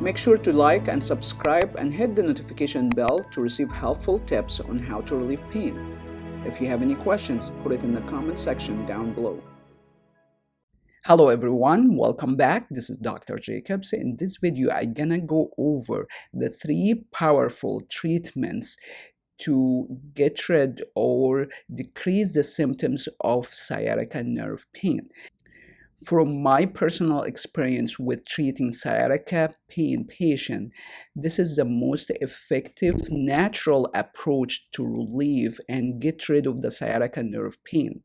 Make sure to like and subscribe and hit the notification bell to receive helpful tips on how to relieve pain. If you have any questions, put it in the comment section down below. Hello everyone, welcome back. This is Dr. Jacobs. In this video, I'm gonna go over the 3 powerful treatments to get rid or decrease the symptoms of sciatica nerve pain. From my personal experience with treating sciatica pain patient, this is the most effective natural approach to relieve and get rid of the sciatica nerve pain.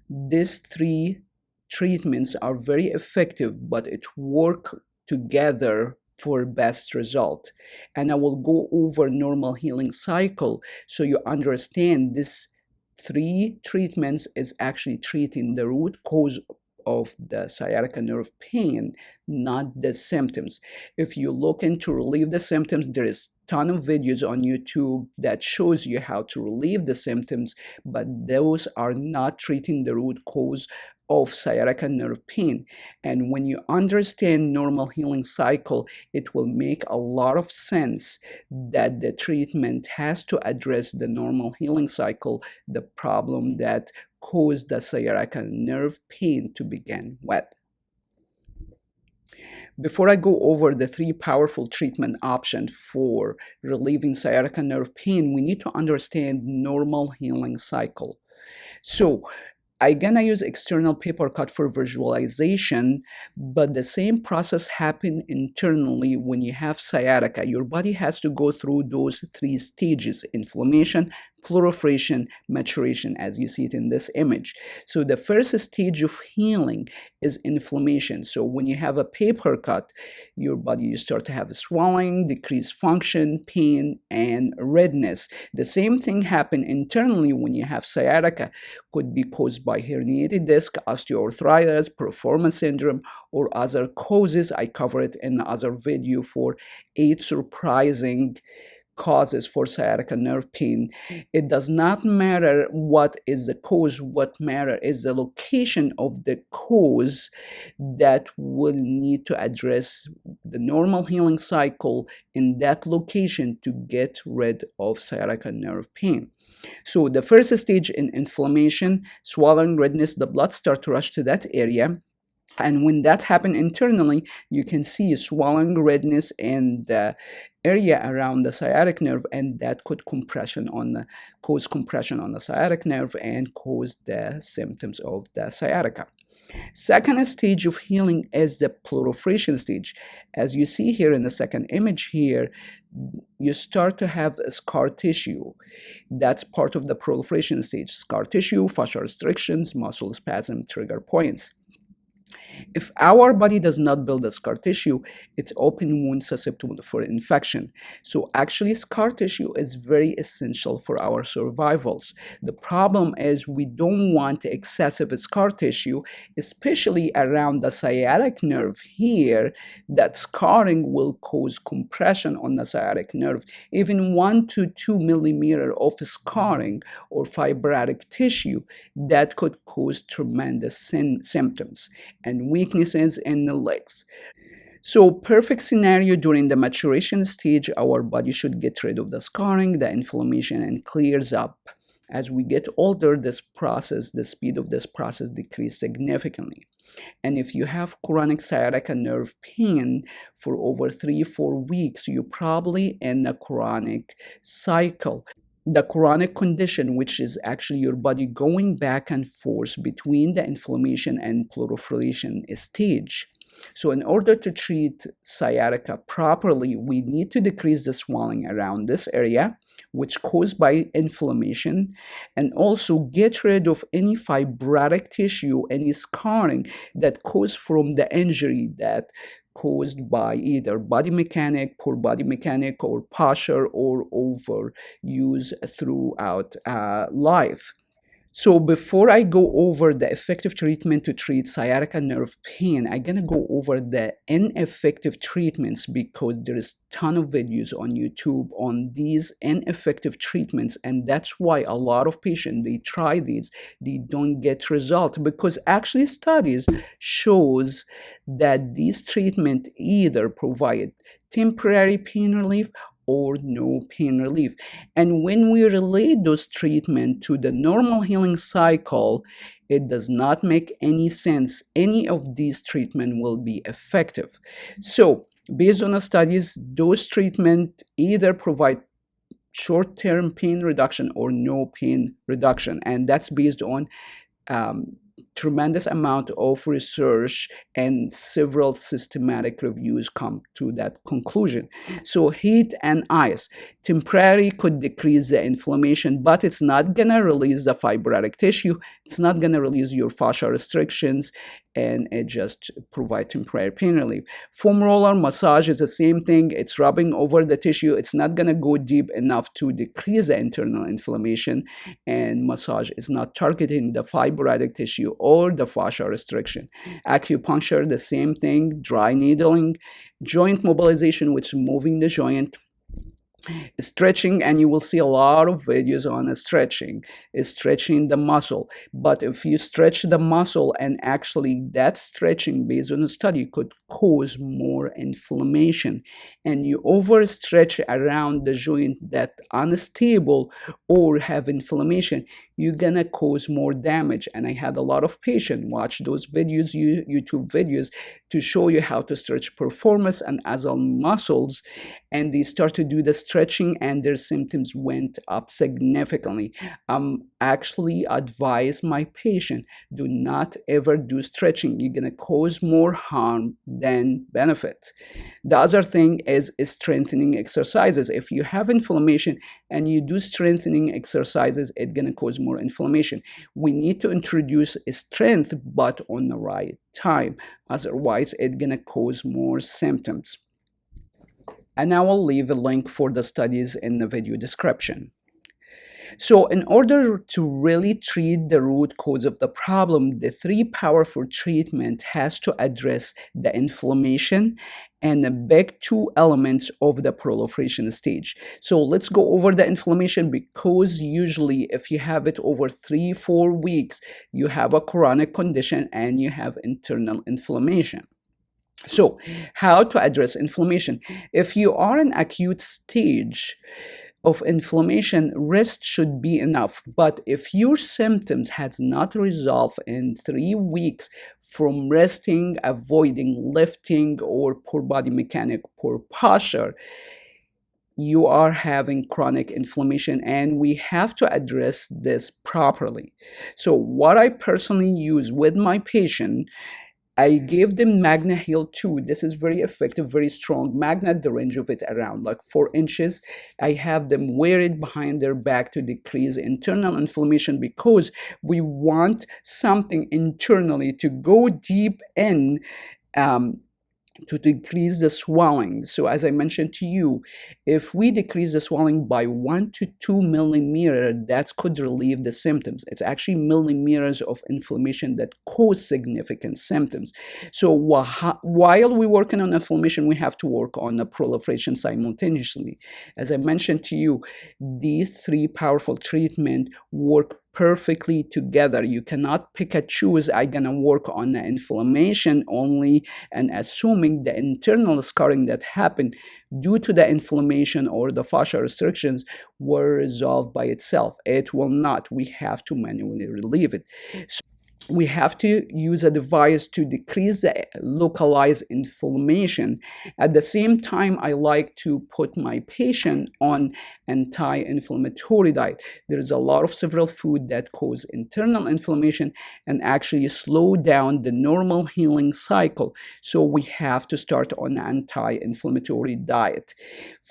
These 3 treatments are very effective, but it work together for best result. And I will go over normal healing cycle so you understand this 3 treatments is actually treating the root cause of the sciatica nerve pain, not the symptoms. If you look into relieve the symptoms, there is ton of videos on YouTube that shows you how to relieve the symptoms, but those are not treating the root cause of sciatica nerve pain. And when you understand normal healing cycle, it will make a lot of sense that the treatment has to address the normal healing cycle, the problem that caused the sciatica nerve pain to begin with. Before I go over the 3 powerful treatment options for relieving sciatica nerve pain, we need to understand normal healing cycle. So I'm gonna use external paper cut for visualization, but the same process happens internally when you have sciatica. Your body has to go through those 3 stages: inflammation, proliferation, maturation, as you see it in this image. So the first stage of healing is inflammation. So when you have a paper cut, your body, you start to have swelling, decreased function, pain, and redness. The same thing happens internally when you have sciatica. Could be caused by herniated disc, osteoarthritis, performance syndrome, or other causes. I cover it in another video for 8 surprising causes for sciatica nerve pain. It does not matter what is the cause. What matters is the location of the cause that will need to address the normal healing cycle in that location to get rid of sciatica nerve pain. So the first stage in inflammation, swelling, redness, the blood start to rush to that area. And when that happens internally, you can see swelling, redness in the area around the sciatic nerve, and that could cause compression on the sciatic nerve and cause the symptoms of the sciatica. Second stage of healing is the proliferation stage. As you see here in the second image here, you start to have scar tissue. That's part of the proliferation stage. Scar tissue, fascial restrictions, muscle spasm, trigger points. If our body does not build a scar tissue, it's open wound susceptible for infection. So actually scar tissue is very essential for our survivals. The problem is we don't want excessive scar tissue, especially around the sciatic nerve here. That scarring will cause compression on the sciatic nerve. Even 1 to 2 millimeters of scarring or fibrotic tissue, that could cause tremendous symptoms and weaknesses in the legs. So perfect scenario during the maturation stage, our body should get rid of the scarring, the inflammation, and clears up. As we get older, this process, the speed of this process decreases significantly. And if you have chronic sciatica nerve pain for over 3-4 weeks, you're probably in a chronic cycle. The chronic condition, which is actually your body going back and forth between the inflammation and proliferation stage. So in order to treat sciatica properly, we need to decrease the swelling around this area, which caused by inflammation, and also get rid of any fibrotic tissue, any scarring that caused from the injury that caused by either body mechanic, poor body mechanic, or posture or overuse throughout life. So before I go over the effective treatment to treat sciatica nerve pain, I'm gonna go over the ineffective treatments because there is a ton of videos on YouTube on these ineffective treatments, and that's why a lot of patients they try these, they don't get result because actually studies shows that these treatment either provide temporary pain relief or no pain relief. And when we relate those treatment to the normal healing cycle, it does not make any sense. Any of these treatment will be effective. So based on the studies, those treatment either provide short-term pain reduction or no pain reduction. And that's based on um, tremendous amount of research and several systematic reviews come to that conclusion. So heat and ice temporarily could decrease the inflammation, but it's not gonna release the fibrotic tissue. It's not gonna release your fascia restrictions, and it just provide temporary pain relief. Foam roller massage is the same thing. It's rubbing over the tissue. It's not gonna go deep enough to decrease the internal inflammation, and massage is not targeting the fibrotic tissue or the fascia restriction. Acupuncture, the same thing. Dry needling, joint mobilization, which is moving the joint. Stretching, and you will see a lot of videos on stretching the muscle. But if you stretch the muscle, and actually that stretching based on a study could cause more inflammation, and you overstretch around the joint that unstable or have inflammation, you're gonna cause more damage. And I had a lot of patients watch those videos, YouTube videos, to show you how to stretch piriformis and axial muscles, and they start to do the stretching and their symptoms went up significantly. Actually advise my patient, do not ever do stretching. You're gonna cause more harm than benefit. The other thing is strengthening exercises. If you have inflammation and you do strengthening exercises, it's gonna cause more inflammation. We need to introduce strength, but on the right time. Otherwise, it's gonna cause more symptoms. And I will leave a link for the studies in the video description. So in order to really treat the root cause of the problem, the three powerful treatment has to address the inflammation and the big two elements of the proliferation stage. So let's go over the inflammation, because usually if you have it over 3-4 weeks, you have a chronic condition and you have internal inflammation. So how to address inflammation? If you are in acute stage of inflammation, rest should be enough. But if your symptoms has not resolved in 3 weeks from resting, avoiding lifting, or poor body mechanic, poor posture, you are having chronic inflammation, and we have to address this properly. So what I personally use with my patient, I gave them Magna Heal 2. This is very effective, very strong. Magna, the range of it around like 4 inches. I have them wear it behind their back to decrease internal inflammation, because we want something internally to go deep in to decrease the swelling. So as I mentioned to you, if we decrease the swelling by 1 to 2 millimeters, that could relieve the symptoms. It's actually millimeters of inflammation that cause significant symptoms. So while we're working on inflammation, we have to work on the proliferation simultaneously. As I mentioned to you, these three powerful treatments work perfectly together. You cannot pick and choose, I'm gonna work on the inflammation only and assuming the internal scarring that happened due to the inflammation or the fascia restrictions were resolved by itself. It will not. We have to manually relieve it. So we have to use a device to decrease the localized inflammation. At the same time, I like to put my patient on anti-inflammatory diet. There is a lot of several food that cause internal inflammation and actually slow down the normal healing cycle. So we have to start on anti-inflammatory diet.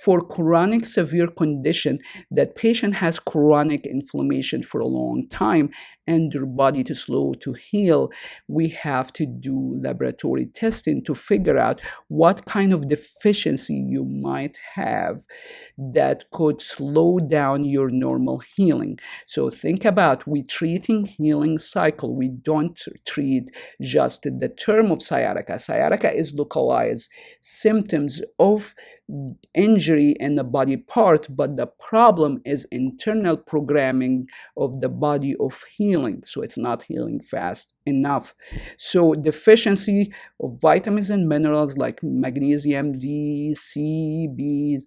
For chronic severe condition, that patient has chronic inflammation for a long time, and your body to slow to heal, we have to do laboratory testing to figure out what kind of deficiency you might have that could slow down your normal healing. So think about, we treating healing cycle. We don't treat just the term of sciatica. Sciatica is localized symptoms of injury in the body part, but the problem is internal programming of the body of healing. So it's not healing fast enough. So deficiency of vitamins and minerals like magnesium, D, C, B,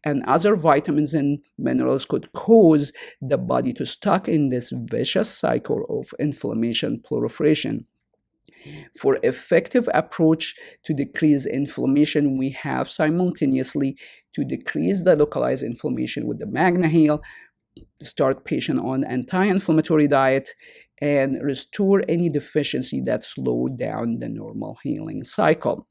and other vitamins and minerals could cause the body to stuck in this vicious cycle of inflammation proliferation. For effective approach to decrease inflammation, we have simultaneously to decrease the localized inflammation with the MagnaHeal, start patient on anti-inflammatory diet, and restore any deficiency that slowed down the normal healing cycle.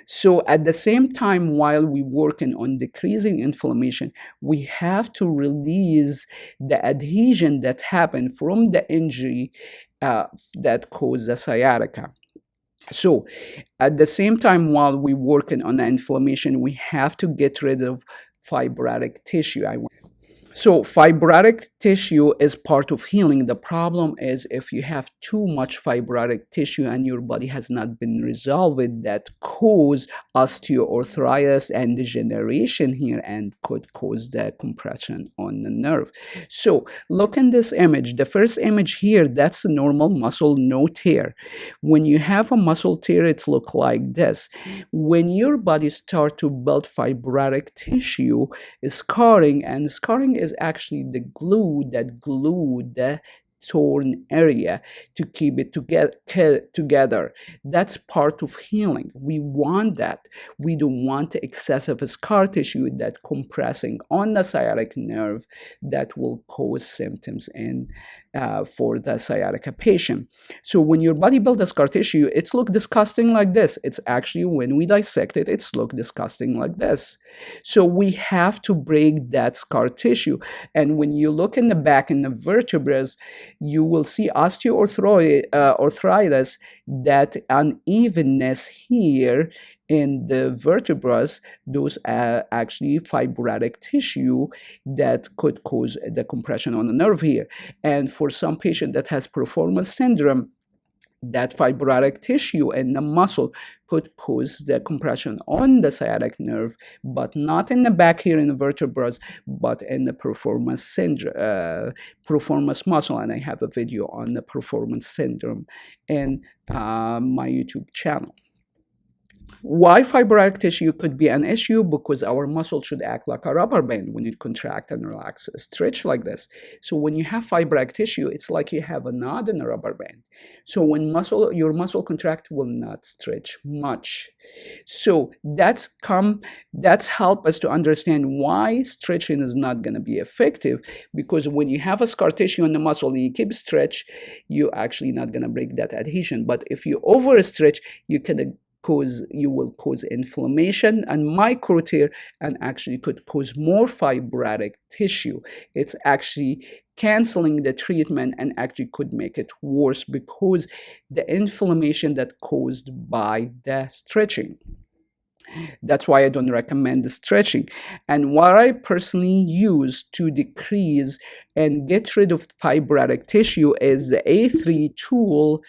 So at the same time, while we working on decreasing inflammation, we have to release the adhesion that happened from the injury that caused the sciatica. So at the same time, while we working on the inflammation, we have to get rid of fibrotic tissue. So fibrotic tissue is part of healing. The problem is if you have too much fibrotic tissue and your body has not been resolved, that cause osteoarthritis and degeneration here and could cause the compression on the nerve. So look in this image. The first image here, that's a normal muscle, no tear. When you have a muscle tear, it looks like this. When your body starts to build fibrotic tissue, scarring, and scarring is actually the glue that glued the torn area to keep it together. That's part of healing. We want that. We don't want excessive scar tissue that compressing on the sciatic nerve that will cause symptoms in for the sciatica patient. So when your body builds a scar tissue, it's look disgusting like this. It's actually, when we dissect it, it's look disgusting like this. So we have to break that scar tissue. And when you look in the back in the vertebrae, you will see osteoarthritis, that unevenness here in the vertebrae. Those are actually fibrotic tissue that could cause the compression on the nerve here. And for some patient that has performance syndrome, that fibrotic tissue in the muscle could cause the compression on the sciatic nerve, but not in the back here in the vertebrae, but in the performance syndrome, performance muscle. And I have a video on the performance syndrome in my YouTube channel. Why fibrotic tissue could be an issue? Because our muscle should act like a rubber band when it contract and relax, stretch like this. So when you have fibrotic tissue, it's like you have a knot in a rubber band. So when your muscle contract will not stretch much. So that's help us to understand why stretching is not going to be effective, because when you have a scar tissue in the muscle and you keep stretch, you're actually not going to break that adhesion. But if you overstretch, you will cause inflammation and micro tear, and actually could cause more fibrotic tissue. It's actually canceling the treatment and actually could make it worse because the inflammation that caused by the stretching. That's why I don't recommend the stretching. And what I personally use to decrease and get rid of fibrotic tissue is the A3 tool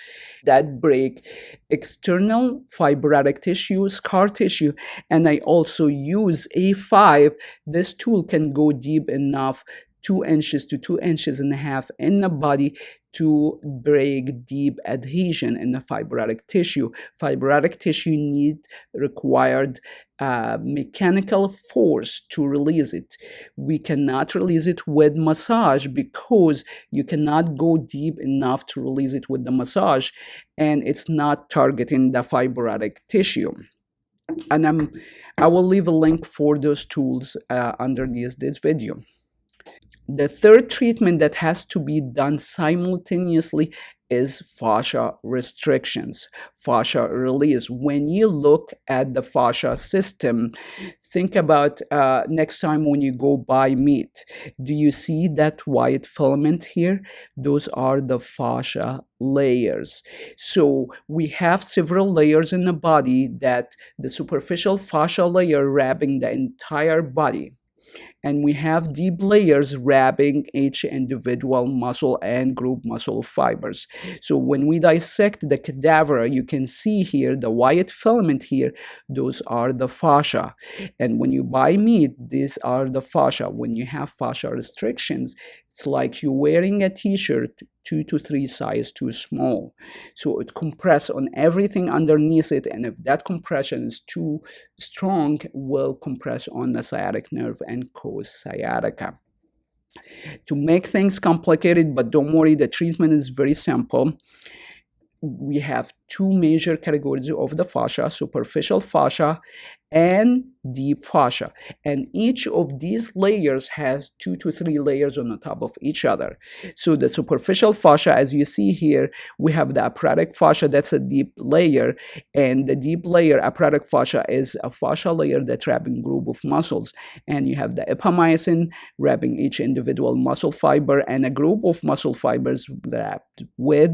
that break external fibrotic tissue, scar tissue. And I also use A5. This tool can go deep enough, 2 inches to 2.5 inches in the body, to break deep adhesion in the fibrotic tissue. Fibrotic tissue required mechanical force to release it. We cannot release it with massage because you cannot go deep enough to release it with the massage, and it's not targeting the fibrotic tissue. And I will leave a link for those tools underneath this video. The third treatment that has to be done simultaneously is fascia restrictions, fascia release. When you look at the fascia system, think about next time when you go buy meat. Do you see that white filament here? Those are the fascia layers. So we have several layers in the body, that the superficial fascia layer wrapping the entire body, and we have deep layers wrapping each individual muscle and group muscle fibers. So when we dissect the cadaver, you can see here the white filament here, those are the fascia. And when you buy meat, these are the fascia. When you have fascia restrictions, it's like you're wearing a t-shirt 2 to 3 size too small. So it compresses on everything underneath it, and if that compression is too strong, will compress on the sciatic nerve and cause sciatica. To make things complicated, but don't worry, the treatment is very simple. We have two major categories of the fascia: superficial fascia and deep fascia, and each of these layers has 2 to 3 layers on the top of each other. So the superficial fascia, as you see here, we have the aparatic fascia, that's a deep layer, and the deep layer aparatic fascia is a fascia layer that wrapping group of muscles, and you have the epimysin wrapping each individual muscle fiber, and a group of muscle fibers wrapped with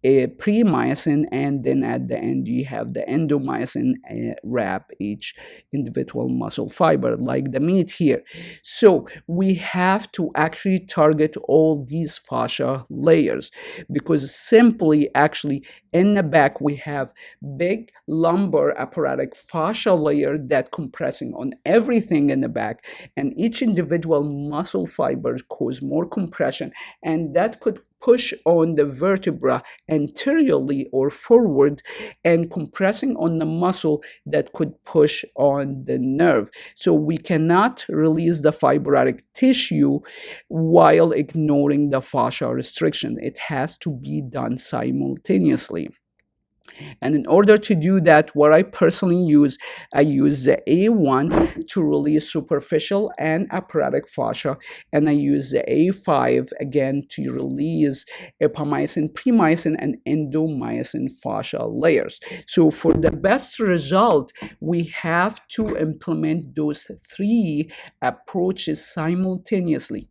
a premiysin, and then at the end you have the endomysin wrap each individual muscle fiber, like the meat here. So we have to actually target all these fascia layers, because simply actually in the back we have big lumbar aparatic fascia layer that compressing on everything in the back, and each individual muscle fiber cause more compression, and that could push on the vertebra anteriorly or forward, and compressing on the muscle that could push on the nerve. So we cannot release the fibrotic tissue while ignoring the fascia restriction. It has to be done simultaneously. And in order to do that, what I personally use, I use the A1 to release superficial and aparatic fascia, and I use the A5 again to release epimysin, premiysin, and endomysin fascia layers. So for the best result, we have to implement those three approaches simultaneously.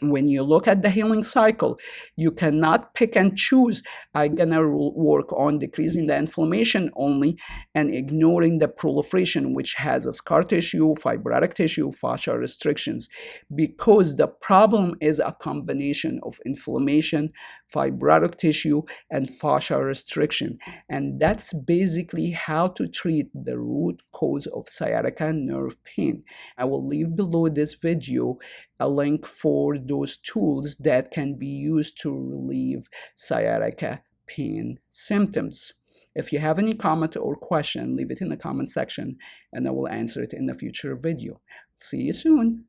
When you look at the healing cycle, you cannot pick and choose. I'm gonna work on decreasing the inflammation only and ignoring the proliferation, which has a scar tissue, fibrotic tissue, fascia restrictions, because the problem is a combination of inflammation, fibrotic tissue, and fascia restriction. And that's basically how to treat the root cause of sciatica nerve pain. I will leave below this video a link for those tools that can be used to relieve sciatica pain symptoms. If you have any comment or question, leave it in the comment section and I will answer it in a future video. See you soon.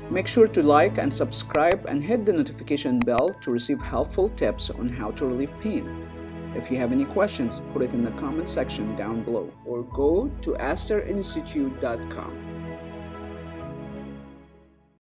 Make sure to like and subscribe and hit the notification bell to receive helpful tips on how to relieve pain. If you have any questions, put it in the comment section down below or go to asterinstitute.com.